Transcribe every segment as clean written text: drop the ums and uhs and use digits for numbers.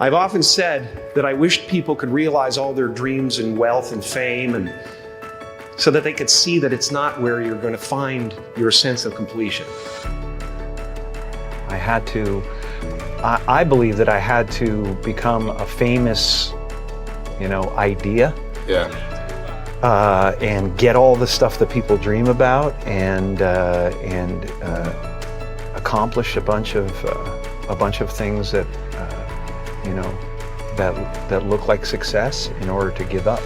I've often said that I wished people could realize all their dreams in wealth and fame, and so that they could see that it's not where you're going to find your sense of completion. I believe that I had to become a famous, idea. Yeah. And get all the stuff that people dream about, and accomplish a bunch of things that that look like success in order to give up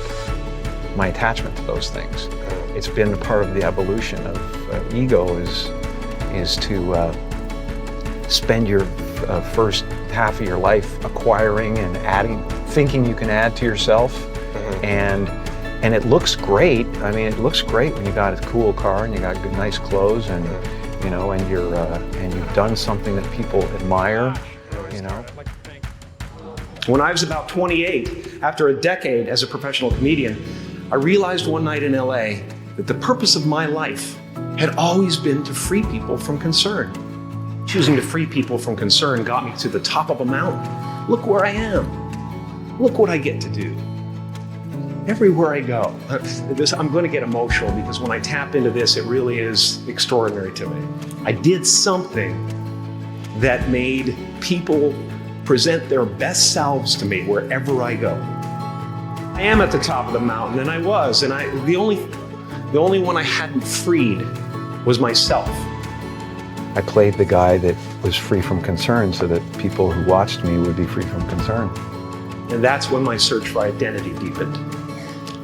my attachment to those things. It's been a part of the evolution of ego is to spend your first half of your life acquiring and adding, thinking you can add to yourself, and it looks great. I mean, it looks great when you got a cool car and you got good, nice clothes, and and you've done something that people admire. When I was about 28, after a decade as a professional comedian, I realized one night in LA that the purpose of my life had always been to free people from concern. Choosing to free people from concern got me to the top of a mountain. Look where I am. Look what I get to do. Everywhere I go. I'm going to get emotional because when I tap into this, it really is extraordinary to me. I did something that made people present their best selves to me wherever I go. I am at the top of the mountain, and I was, and the only one I hadn't freed was myself. I played the guy that was free from concern so that people who watched me would be free from concern. And that's when my search for identity deepened.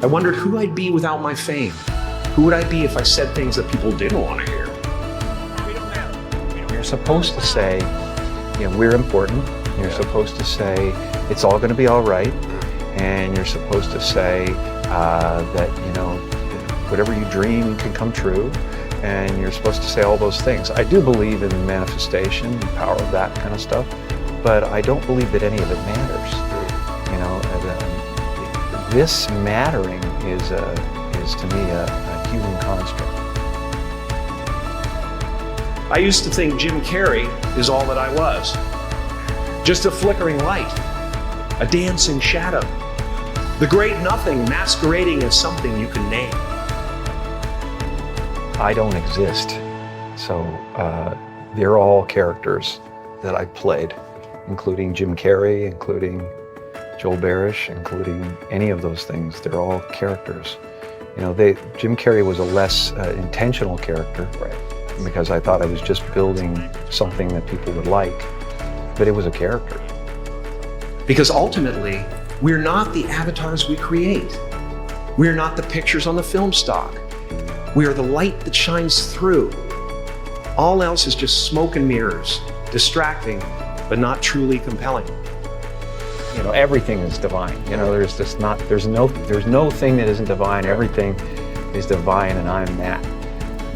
I wondered who I'd be without my fame. Who would I be if I said things that people didn't want to hear? You're supposed to say, we're important. You're supposed to say, it's all going to be all right. And you're supposed to say that, whatever you dream can come true. And you're supposed to say all those things. I do believe in manifestation, the power of that kind of stuff, but I don't believe that any of it matters. This mattering is to me a human construct. I used to think Jim Carrey is all that I was. Just a flickering light, a dancing shadow, the great nothing masquerading as something you can name. I don't exist, so they're all characters that I played, including Jim Carrey, including Joel Barish, including any of those things. They're all characters. Jim Carrey was a less intentional character, right? Because I thought I was just building something that people would like, but it was a character. Because ultimately, we're not the avatars we create. We're not the pictures on the film stock. We are the light that shines through. All else is just smoke and mirrors, distracting, but not truly compelling. Everything is divine. There's no thing that isn't divine. Everything is divine, and I'm that,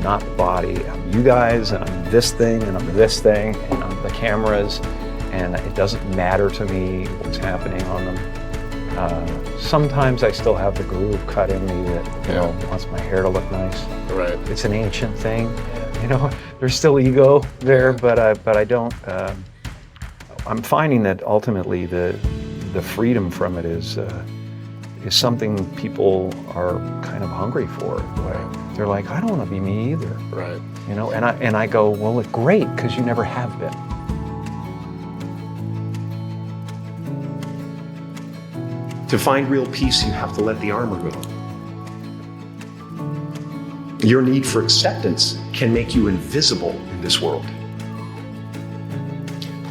not the body. I'm you guys, and I'm this thing, and I'm this thing, and I'm the cameras, and it doesn't matter to me what's happening on them. Sometimes I still have the groove cut in me that wants my hair to look nice. Right. It's an ancient thing. There's still ego there, but I don't. I'm finding that ultimately the freedom from it is something people are kind of hungry for. Right. They're like, I don't want to be me either. Right. And I go, well, great, because you never have been. To find real peace, you have to let the armor go. Your need for acceptance can make you invisible in this world.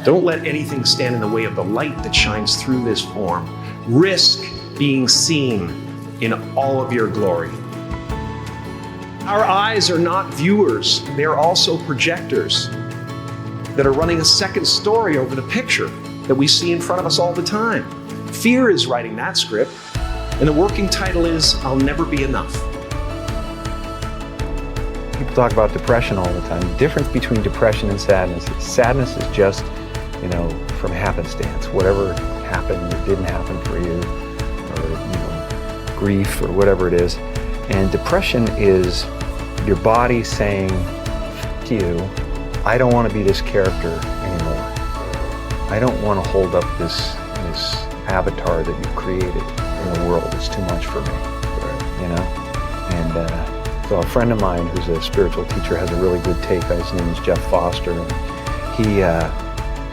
Don't let anything stand in the way of the light that shines through this form. Risk being seen in all of your glory. Our eyes are not viewers, they are also projectors that are running a second story over the picture that we see in front of us all the time. Fear is writing that script, and the working title is, I'll Never Be Enough. People talk about depression all the time. The difference between depression and sadness is just, from happenstance. Whatever happened or didn't happen for you, or, grief or whatever it is. And depression is your body saying, F you, I don't want to be this character anymore. I don't want to hold up this this avatar that you've created in the world is too much for me, you know? And so a friend of mine who's a spiritual teacher has a really good take. His name is Jeff Foster, and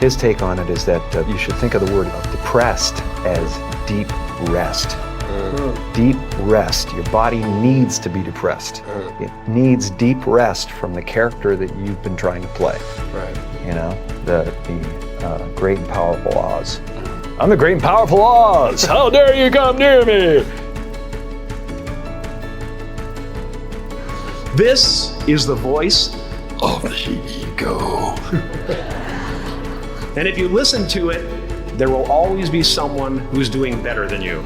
his take on it is that you should think of the word depressed as deep rest. Deep rest. Your body needs to be depressed. It needs deep rest from the character that you've been trying to play. Right. You know, the great and powerful Oz. I'm the great and powerful Oz. How dare you come near me? This is the voice Of the ego. and if you listen to it, there will always be someone who's doing better than you.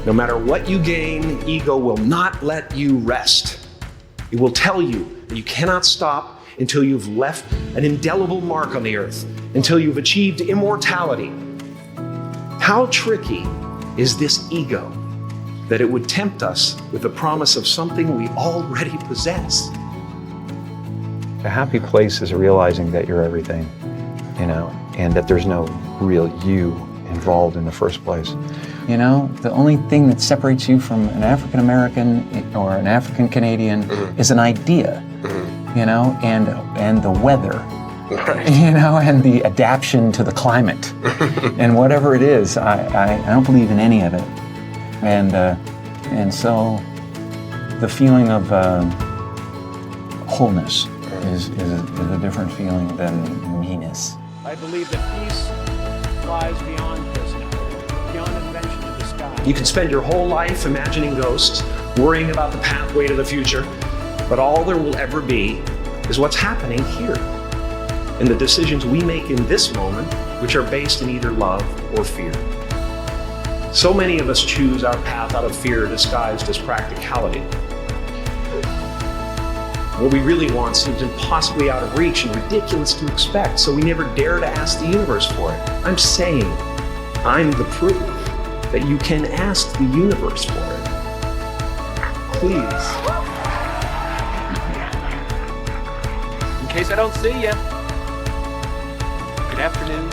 No matter what you gain, ego will not let you rest. It will tell you that you cannot stop until you've left an indelible mark on the earth, until you've achieved immortality. How tricky is this ego that it would tempt us with the promise of something we already possess? A happy place is realizing that you're everything, you know, and that there's no real you involved in the first place. You know, the only thing that separates you from an African American or an African Canadian is an idea, you know, and the weather, you know, and the adaptation to the climate, and whatever it is. I don't believe in any of it, and so the feeling of wholeness is a different feeling than meanness. I believe that peace lies beyond personality, beyond invention of the sky. You can spend your whole life imagining ghosts, worrying about the pathway to the future, but all there will ever be is what's happening here, and the decisions we make in this moment, which are based in either love or fear. So many of us choose our path out of fear disguised as practicality. What we really want seems impossibly out of reach and ridiculous to expect, so we never dare to ask the universe for it. I'm saying, I'm the proof that you can ask the universe for it. Please. In case I don't see you, good afternoon,